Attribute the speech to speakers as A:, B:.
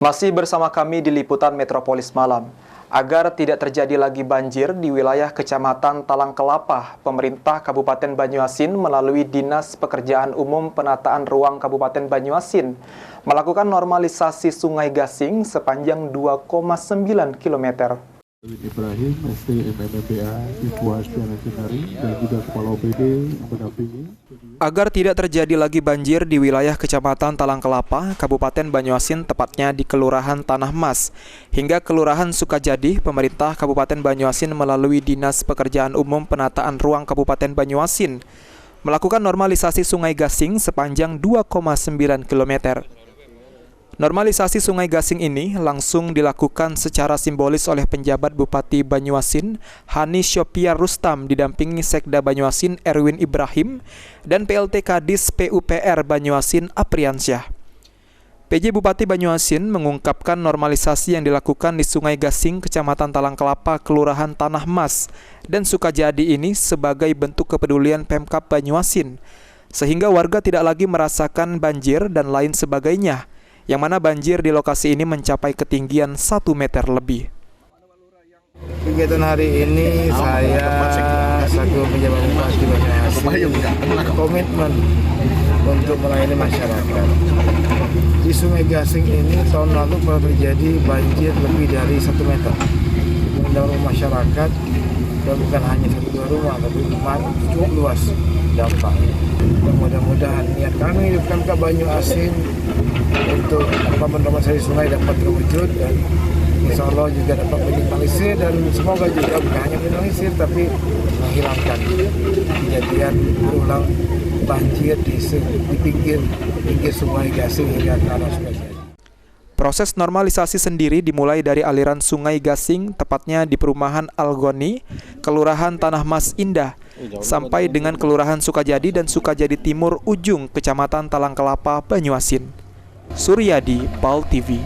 A: Masih bersama kami di Liputan Metropolis Malam. Agar tidak terjadi lagi banjir di wilayah Kecamatan Talang Kelapa, pemerintah Kabupaten Banyuasin melalui Dinas Pekerjaan Umum Penataan Ruang Kabupaten Banyuasin melakukan normalisasi Sungai Gasing sepanjang 2,9 km.
B: Ibrahim, STMMBA, Siswa Engineering, dan juga Kepala OPD mendampingi.
A: Agar tidak terjadi lagi banjir di wilayah Kecamatan Talang Kelapa, Kabupaten Banyuasin, tepatnya di Kelurahan Tanah Mas, hingga Kelurahan Sukajadi, pemerintah Kabupaten Banyuasin melalui Dinas Pekerjaan Umum Penataan Ruang Kabupaten Banyuasin melakukan normalisasi Sungai Gasing sepanjang 2,9 km. Normalisasi Sungai Gasing ini langsung dilakukan secara simbolis oleh penjabat Bupati Banyuasin, Hani Syopia Rustam, didampingi Sekda Banyuasin Erwin Ibrahim dan PLT Kadis PUPR Banyuasin Apriansyah. PJ Bupati Banyuasin mengungkapkan normalisasi yang dilakukan di Sungai Gasing, Kecamatan Talang Kelapa, Kelurahan Tanah Mas, dan Sukajadi ini sebagai bentuk kepedulian Pemkab Banyuasin, sehingga warga tidak lagi merasakan banjir dan lain sebagainya, yang mana banjir di lokasi ini mencapai ketinggian 1 meter lebih.
C: Kegiatan hari ini saya selaku penjabat Bupati Banyuasin komitmen untuk melayani masyarakat. Di Sungai Gasing ini tahun lalu pernah terjadi banjir lebih dari 1 meter. Mendorong masyarakat, dan bukan hanya 1-2 rumah, tapi cukup luas dampaknya. Mudah-mudahan niat kami di Pemkab Banyuasin untuk normalisasi sungai dapat terwujud, dan insya Allah juga dapat minimalisir, dan semoga juga bukan hanya minimalisir tapi menghilangkan kejadian berulang banjir di pinggir Sungai Gasing hingga ke arah Sukajadi.
A: Proses normalisasi sendiri dimulai dari aliran Sungai Gasing, tepatnya di Perumahan Algoni, Kelurahan Tanah Mas Indah, sampai dengan Kelurahan Sukajadi dan Sukajadi Timur Ujung, Kecamatan Talang Kelapa, Banyuasin. Suryadi, PAL TV.